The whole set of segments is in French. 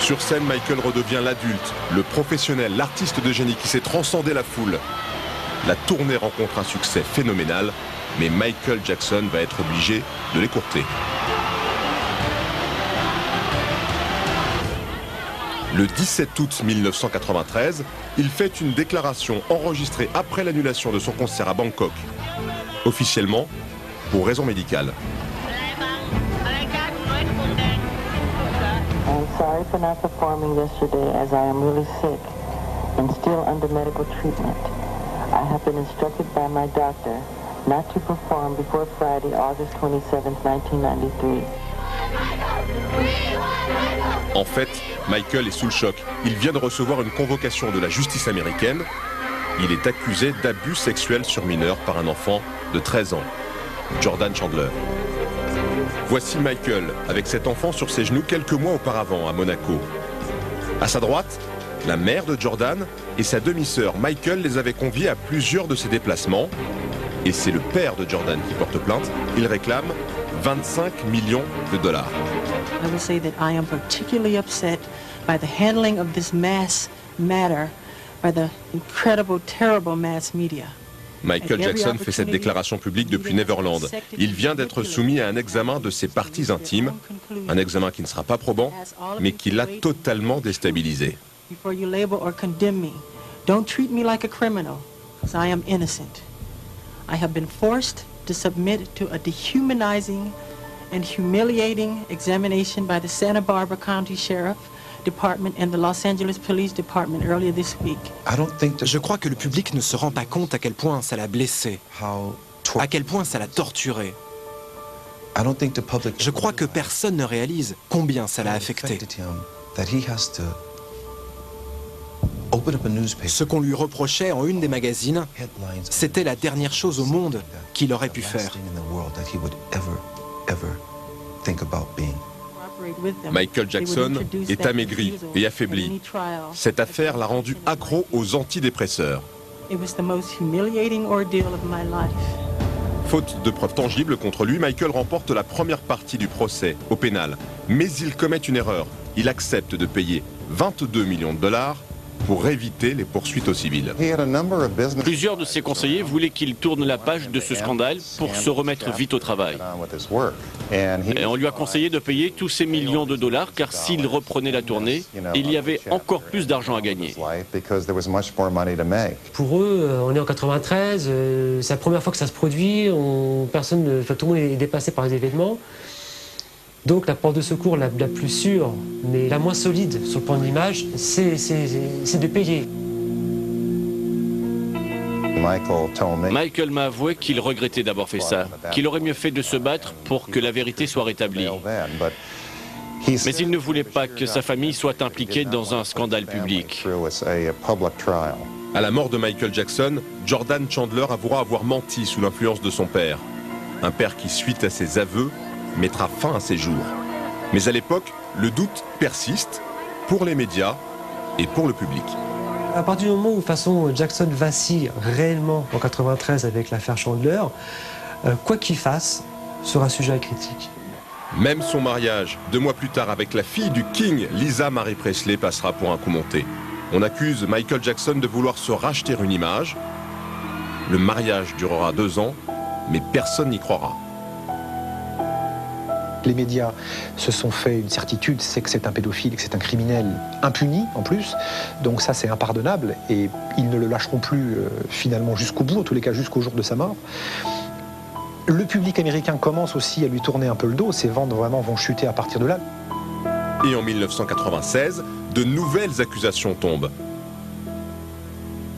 Sur scène, Michael redevient l'adulte, le professionnel, l'artiste de génie qui s'est transcendé la foule. La tournée rencontre un succès phénoménal, mais Michael Jackson va être obligé de l'écourter. Le 17 août 1993, il fait une déclaration enregistrée après l'annulation de son concert à Bangkok. Officiellement, pour raison médicale. I'm sorry for not performing yesterday as I am really sick and still under medical treatment. I have been instructed by my doctor not to perform before Friday, August 27, 1993. En fait, Michael est sous le choc. Il vient de recevoir une convocation de la justice américaine. Il est accusé d'abus sexuels sur mineurs par un enfant de 13 ans, Jordan Chandler. Voici Michael avec cet enfant sur ses genoux quelques mois auparavant à Monaco. À sa droite, la mère de Jordan et sa demi-sœur. Michael les avait conviés à plusieurs de ses déplacements. Et c'est le père de Jordan qui porte plainte. Il réclame 25 millions de dollars. I will say that I am particularly upset by the handling of this mass matter by the incredible, terrible mass media. Michael Jackson fait cette déclaration publique depuis Neverland. Il vient d'être soumis à un examen de ses parties intimes, un examen qui ne sera pas probant, mais qui l'a totalement déstabilisé. Before you label or condemn me, don't treat me like a criminal, because I am innocent. I have been forced to submit to a dehumanizing and humiliating examination by the Santa Barbara County Sheriff Department and the Los Angeles Police Department earlier this week. Je crois que le public ne se rend pas compte à quel point ça l'a blessé, à quel point ça l'a torturé. Je crois que personne ne réalise combien ça l'a affecté. Ce qu'on lui reprochait en une des magazines, c'était la dernière chose au monde qu'il aurait pu faire. Michael Jackson est amaigri et affaibli. Cette affaire l'a rendu accro aux antidépresseurs. Faute de preuves tangibles contre lui, Michael remporte la première partie du procès au pénal. Mais il commet une erreur. Il accepte de payer 22 millions de dollars pour éviter les poursuites au civil. Plusieurs de ses conseillers voulaient qu'il tourne la page de ce scandale pour se remettre vite au travail. Et on lui a conseillé de payer tous ces millions de dollars car s'il reprenait la tournée, il y avait encore plus d'argent à gagner. Pour eux, on est en 93, c'est la première fois que ça se produit, tout le monde est dépassé par les événements. Donc la porte de secours la plus sûre, mais la moins solide sur le plan de l'image, c'est de payer. Michael m'a avoué qu'il regrettait d'avoir fait ça, qu'il aurait mieux fait de se battre pour que la vérité soit rétablie. Mais il ne voulait pas que sa famille soit impliquée dans un scandale public. À la mort de Michael Jackson, Jordan Chandler avouera avoir menti sous l'influence de son père. Un père qui, suite à ses aveux, mettra fin à ses jours. Mais à l'époque, le doute persiste pour les médias et pour le public. À partir du moment où Jackson vacille réellement en 93 avec l'affaire Chandler, quoi qu'il fasse, sera sujet à critique. Même son mariage, 2 mois plus tard avec la fille du King, Lisa Marie Presley, passera pour un coup monté. On accuse Michael Jackson de vouloir se racheter une image. Le mariage durera 2 ans, mais personne n'y croira. Les médias se sont fait une certitude, c'est que c'est un pédophile, que c'est un criminel impuni en plus. Donc ça c'est impardonnable et ils ne le lâcheront plus finalement jusqu'au bout, en tous les cas jusqu'au jour de sa mort. Le public américain commence aussi à lui tourner un peu le dos, ses ventes vraiment vont chuter à partir de là. Et en 1996, de nouvelles accusations tombent.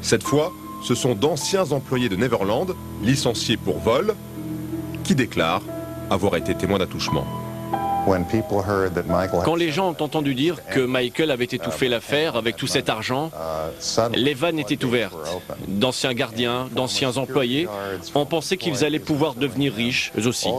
Cette fois, ce sont d'anciens employés de Neverland, licenciés pour vol, qui déclarent avoir été témoins d'attouchement. Quand les gens ont entendu dire que Michael avait étouffé l'affaire avec tout cet argent, les vannes étaient ouvertes. D'anciens gardiens, d'anciens employés ont pensé qu'ils allaient pouvoir devenir riches, eux aussi.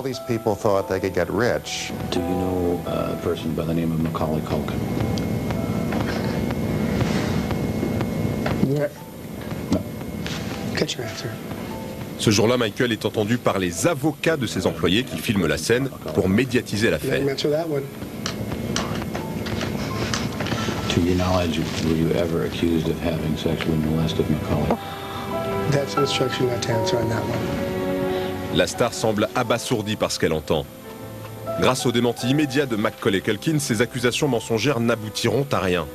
Ce jour-là, Michael est entendu par les avocats de ses employés qui filment la scène pour médiatiser l'affaire. To your knowledge, were you ever accused of having sexually molested Macaulay? That's an instruction not to answer on that one. La star semble abasourdie par ce qu'elle entend. Grâce au démenti immédiat de Macaulay Culkin, ces accusations mensongères n'aboutiront à rien.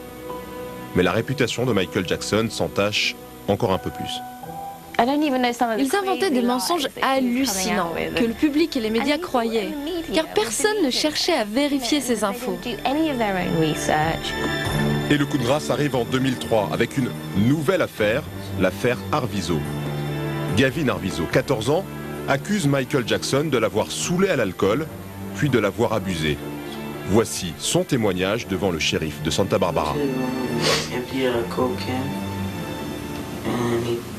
Mais la réputation de Michael Jackson s'entache encore un peu plus. Ils inventaient des mensonges hallucinants que le public et les médias croyaient, car personne ne cherchait à vérifier ces infos. Et le coup de grâce arrive en 2003 avec une nouvelle affaire, l'affaire Arvizo. Gavin Arvizo, 14 ans, accuse Michael Jackson de l'avoir saoulé à l'alcool, puis de l'avoir abusé. Voici son témoignage devant le shérif de Santa Barbara.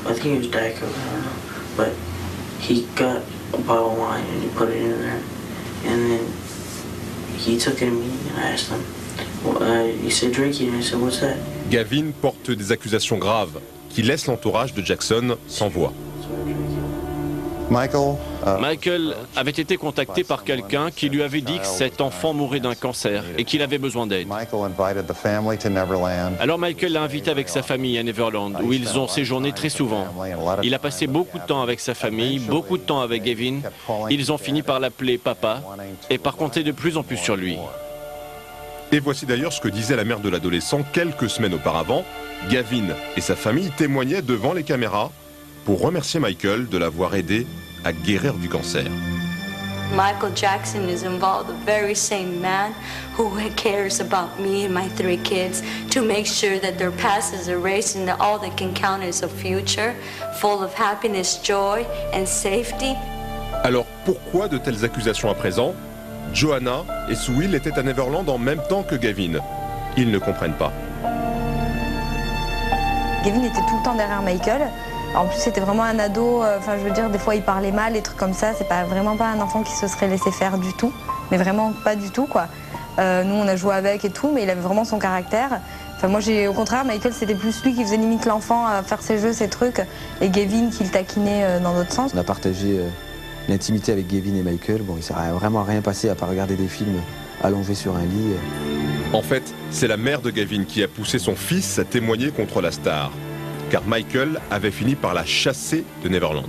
I think it was Diet Coke, I don't know. But he got a bottle of wine and he put it in there. And then he took it to me and I asked him, he said, drink it. And I said, what's that? Gavin porte des accusations graves qui laissent l'entourage de Jackson sans voix. Michael avait été contacté par quelqu'un qui lui avait dit que cet enfant mourait d'un cancer et qu'il avait besoin d'aide. Alors Michael l'a invité avec sa famille à Neverland, où ils ont séjourné très souvent. Il a passé beaucoup de temps avec sa famille, beaucoup de temps avec Gavin. Ils ont fini par l'appeler papa et par compter de plus en plus sur lui. Et voici d'ailleurs ce que disait la mère de l'adolescent quelques semaines auparavant. Gavin et sa famille témoignaient devant les caméras pour remercier Michael de l'avoir aidé à guérir du cancer. Michael Jackson is involved, the very same man who cares about me and my 3 kids to make sure that their past is erased and that all that can count is a future full of happiness, joy and safety. Alors pourquoi de telles accusations à présent? Joanna et Sue Will étaient à Neverland en même temps que Gavin. Ils ne comprennent pas. Gavin était tout le temps derrière Michael. En plus, c'était vraiment un ado, enfin je veux dire, des fois il parlait mal, des trucs comme ça. C'est vraiment pas un enfant qui se serait laissé faire du tout, mais vraiment pas du tout, quoi. Nous, on a joué avec et tout, mais il avait vraiment son caractère. Enfin, moi, au contraire, Michael, c'était plus lui qui faisait limite l'enfant à faire ses jeux, ses trucs, et Gavin qui le taquinait dans l'autre sens. On a partagé l'intimité avec Gavin et Michael. Bon, il ne s'est vraiment rien passé à part regarder des films allongés sur un lit. En fait, c'est la mère de Gavin qui a poussé son fils à témoigner contre la star. Car Michael avait fini par la chasser de Neverland.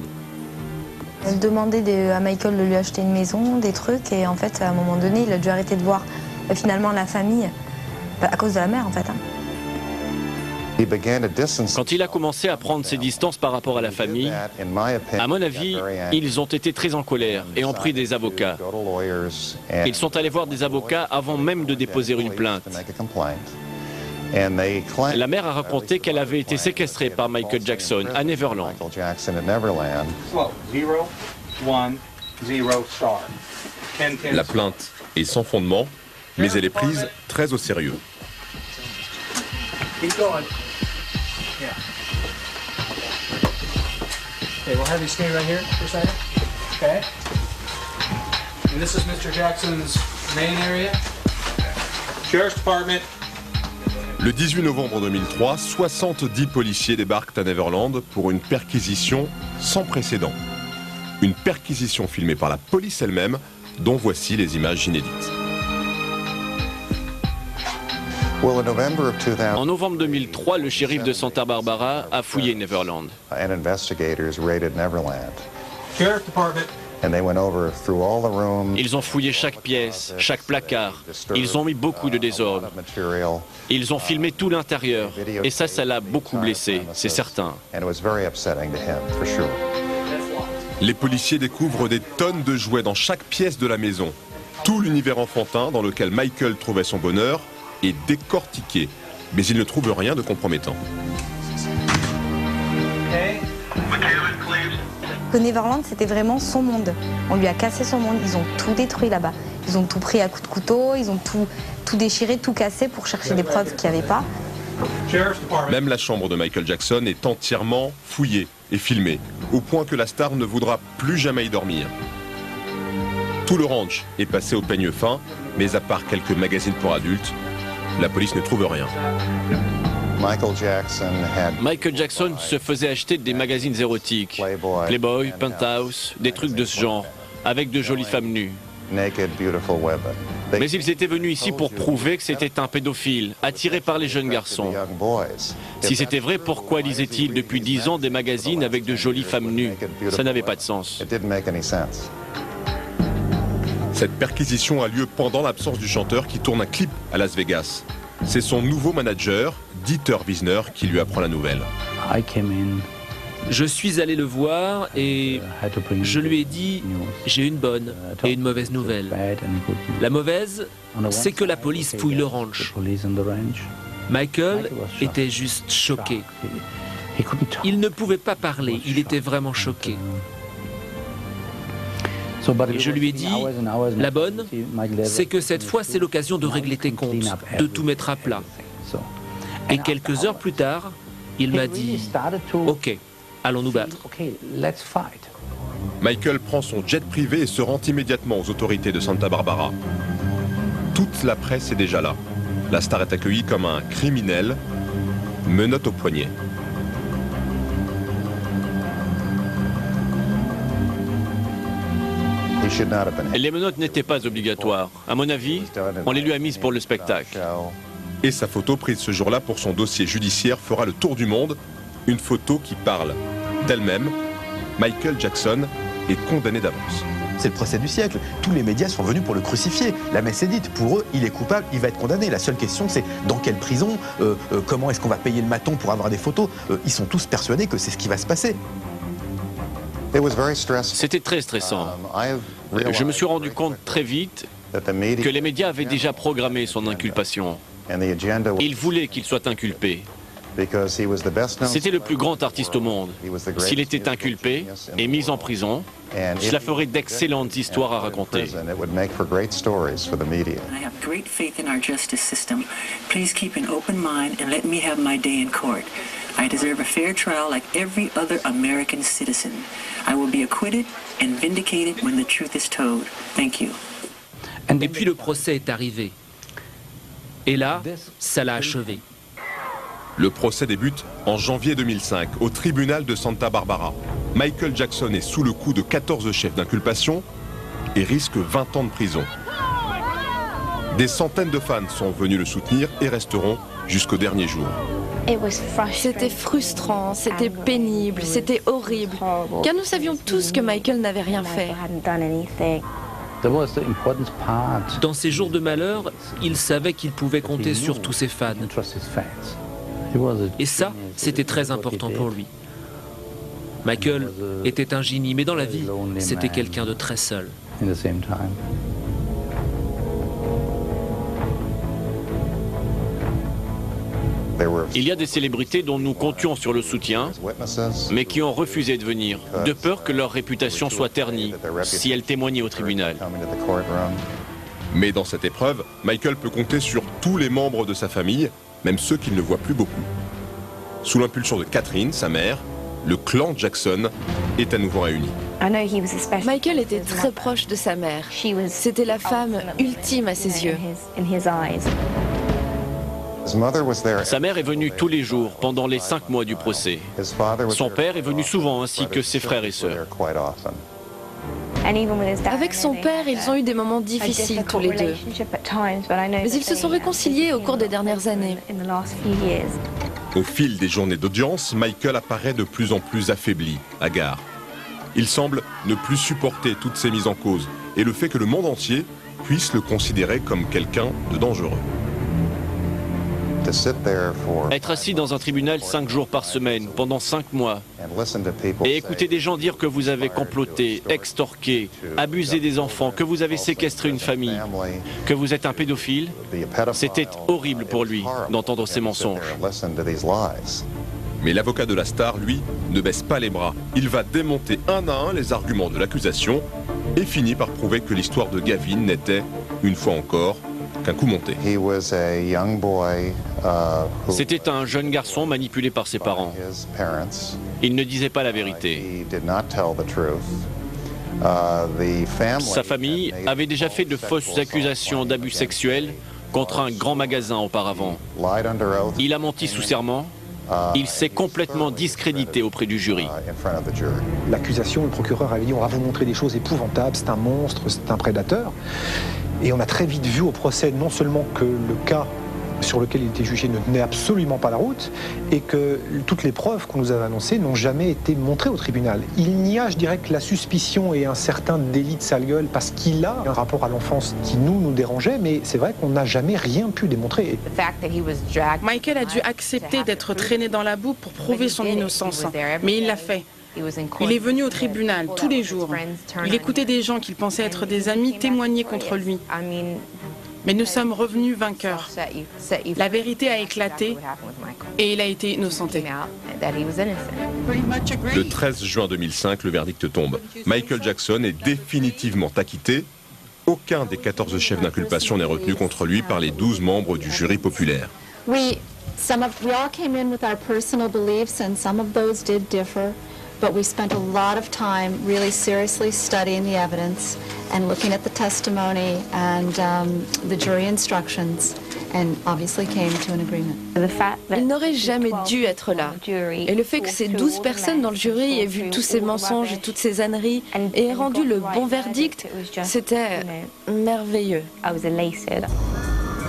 Elle demandait à Michael de lui acheter une maison, des trucs, et en fait, à un moment donné, il a dû arrêter de voir finalement la famille, à cause de la mère, en fait. Quand il a commencé à prendre ses distances par rapport à la famille, à mon avis, ils ont été très en colère et ont pris des avocats. Ils sont allés voir des avocats avant même de déposer une plainte. La mère a raconté qu'elle avait été séquestrée par Michael Jackson à Neverland. La plainte est sans fondement, mais elle est prise très au sérieux. Okay, we'll have you stay right here for a second. Okay. And this is Mr. Jackson's main area. Sheriff's Department. Le 18 novembre 2003, 70 policiers débarquent à Neverland pour une perquisition sans précédent. Une perquisition filmée par la police elle-même, dont voici les images inédites. En novembre 2003, le shérif de Santa Barbara a fouillé Neverland. Ils ont fouillé chaque pièce, chaque placard. Ils ont mis beaucoup de désordre. Ils ont filmé tout l'intérieur. Et ça l'a beaucoup blessé, c'est certain. Les policiers découvrent des tonnes de jouets dans chaque pièce de la maison. Tout l'univers enfantin dans lequel Michael trouvait son bonheur est décortiqué. Mais ils ne trouvent rien de compromettant. Que Neverland, c'était vraiment son monde. On lui a cassé son monde. Ils ont tout détruit là-bas. Ils ont tout pris à coups de couteau, ils ont tout déchiré, tout cassé pour chercher des preuves qu'il n'y avait pas. Même la chambre de Michael Jackson est entièrement fouillée et filmée, au point que la star ne voudra plus jamais y dormir. Tout le ranch est passé au peigne fin, mais à part quelques magazines pour adultes, la police ne trouve rien. Michael Jackson se faisait acheter des magazines érotiques, Playboy, Penthouse, des trucs de ce genre, avec de jolies femmes nues. Mais ils étaient venus ici pour prouver que c'était un pédophile, attiré par les jeunes garçons. Si c'était vrai, pourquoi lisaient-ils depuis 10 ans des magazines avec de jolies femmes nues? Ça n'avait pas de sens. Cette perquisition a lieu pendant l'absence du chanteur qui tourne un clip à Las Vegas. C'est son nouveau manager, Dieter Wiesner, qui lui apprend la nouvelle. Je suis allé le voir et je lui ai dit « J'ai une bonne et une mauvaise nouvelle. La mauvaise, c'est que la police fouille le ranch. » Michael était juste choqué. Il ne pouvait pas parler, il était vraiment choqué. Et je lui ai dit « La bonne, c'est que cette fois c'est l'occasion de régler tes comptes, de tout mettre à plat. » Et quelques heures plus tard, il m'a dit « Ok. Allons nous battre. » Michael prend son jet privé et se rend immédiatement aux autorités de Santa Barbara. Toute la presse est déjà là. La star est accueillie comme un criminel, menottes au poignet. Les menottes n'étaient pas obligatoires. À mon avis, on les lui a mises pour le spectacle. Et sa photo prise ce jour-là pour son dossier judiciaire fera le tour du monde. Une photo qui parle d'elle-même. Michael Jackson est condamné d'avance. C'est le procès du siècle. Tous les médias sont venus pour le crucifier. La messe est dite. Pour eux, il est coupable, il va être condamné. La seule question, c'est dans quelle prison, comment est-ce qu'on va payer le maton pour avoir des photos. Ils sont tous persuadés que c'est ce qui va se passer. C'était très stressant. Je me suis rendu compte très vite que les médias avaient déjà programmé son inculpation. Ils voulaient qu'il soit inculpé. C'était le plus grand artiste au monde. S'il était inculpé et mis en prison, cela ferait d'excellentes histoires à raconter. I have great faith in our justice system. Please keep an open mind and let me have my day in court. I deserve a fair trial like every other American citizen. I will be acquitted and vindicated when the truth is told. Thank you. Et puis le procès est arrivé. Et là, ça l'a achevé. Le procès débute en janvier 2005 au tribunal de Santa Barbara. Michael Jackson est sous le coup de 14 chefs d'inculpation et risque 20 ans de prison. Des centaines de fans sont venus le soutenir et resteront jusqu'au dernier jour. C'était frustrant, c'était pénible, c'était horrible, car nous savions tous que Michael n'avait rien fait. Dans ces jours de malheur, il savait qu'il pouvait compter sur tous ses fans. Et ça, c'était très important pour lui. Michael était un génie, mais dans la vie, c'était quelqu'un de très seul. Il y a des célébrités dont nous comptions sur le soutien, mais qui ont refusé de venir, de peur que leur réputation soit ternie si elles témoignaient au tribunal. Mais dans cette épreuve, Michael peut compter sur tous les membres de sa famille, même ceux qu'il ne voit plus beaucoup. Sous l'impulsion de Catherine, sa mère, le clan Jackson est à nouveau réuni. Michael était très proche de sa mère. C'était la femme ultime à ses yeux. Sa mère est venue tous les jours pendant les 5 mois du procès. Son père est venu souvent, ainsi que ses frères et sœurs. Avec son père, ils ont eu des moments difficiles tous les deux. Mais ils se sont réconciliés au cours des dernières années. Au fil des journées d'audience, Michael apparaît de plus en plus affaibli, hagard. Il semble ne plus supporter toutes ces mises en cause et le fait que le monde entier puisse le considérer comme quelqu'un de dangereux. Être assis dans un tribunal 5 jours par semaine, pendant 5 mois, et écouter des gens dire que vous avez comploté, extorqué, abusé des enfants, que vous avez séquestré une famille, que vous êtes un pédophile, c'était horrible pour lui d'entendre ces mensonges. Mais l'avocat de la star, lui, ne baisse pas les bras. Il va démonter un à un les arguments de l'accusation et finit par prouver que l'histoire de Gavin n'était, une fois encore, qu'un coup monté. C'était un jeune garçon manipulé par ses parents. Il ne disait pas la vérité. Sa famille avait déjà fait de fausses accusations d'abus sexuels contre un grand magasin auparavant. Il a menti sous serment. Il s'est complètement discrédité auprès du jury. L'accusation, le procureur avait dit on va vous montrer des choses épouvantables, c'est un monstre, c'est un prédateur. Et on a très vite vu au procès non seulement que le cas sur lequel il était jugé ne tenait absolument pas la route et que toutes les preuves qu'on nous avait annoncées n'ont jamais été montrées au tribunal. Il n'y a, je dirais, que la suspicion et un certain délit de sale gueule parce qu'il a un rapport à l'enfance qui nous dérangeait, mais c'est vrai qu'on n'a jamais rien pu démontrer. Michael a dû accepter d'être traîné dans la boue pour prouver son innocence, mais il l'a fait. Il est venu au tribunal tous les jours. Il écoutait des gens qu'il pensait être des amis témoigner contre lui. Mais nous sommes revenus vainqueurs. La vérité a éclaté et il a été innocenté. Le 13 juin 2005, le verdict tombe. Michael Jackson est définitivement acquitté. Aucun des 14 chefs d'inculpation n'est retenu contre lui par les 12 membres du jury populaire. We all came in with our personal beliefs and some of those did differ. But we spent a lot of time really seriously studying the evidence and looking at the testimony and the jury instructions and obviously came to an agreement. Il n'aurait jamais dû être là. Et le fait que ces 12 personnes dans le jury aient vu tous ces mensonges et toutes ces âneries et aient rendu le bon verdict, c'était merveilleux.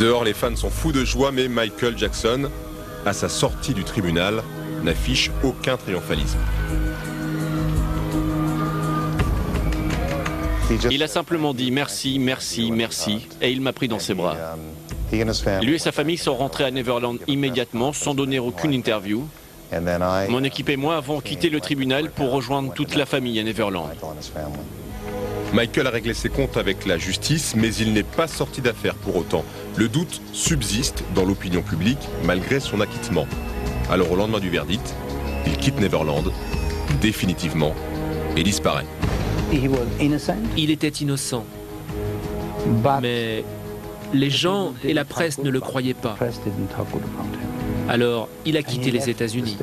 Dehors, les fans sont fous de joie, mais Michael Jackson, à sa sortie du tribunal, n'affiche aucun triomphalisme. Il a simplement dit merci, merci, merci, et il m'a pris dans ses bras. Lui et sa famille sont rentrés à Neverland immédiatement, sans donner aucune interview. Mon équipe et moi avons quitté le tribunal pour rejoindre toute la famille à Neverland. Michael a réglé ses comptes avec la justice, mais il n'est pas sorti d'affaire pour autant. Le doute subsiste dans l'opinion publique, malgré son acquittement. Alors au lendemain du verdict, il quitte Neverland, définitivement, et disparaît. Il était innocent. Mais les gens et la presse ne le croyaient pas. Alors, il a quitté les États-Unis.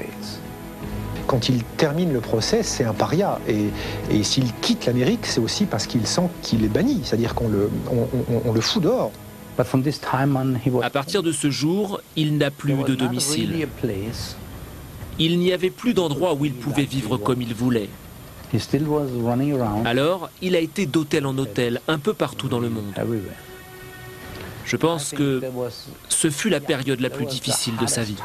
Quand il termine le procès, c'est un paria. Et s'il quitte l'Amérique, c'est aussi parce qu'il sent qu'il est banni. C'est-à-dire qu'on le fout dehors. À partir de ce jour, il n'a plus de domicile. Il n'y avait plus d'endroit où il pouvait vivre comme il voulait. Alors, il a été d'hôtel en hôtel, un peu partout dans le monde. Je pense que ce fut la période la plus difficile de sa vie.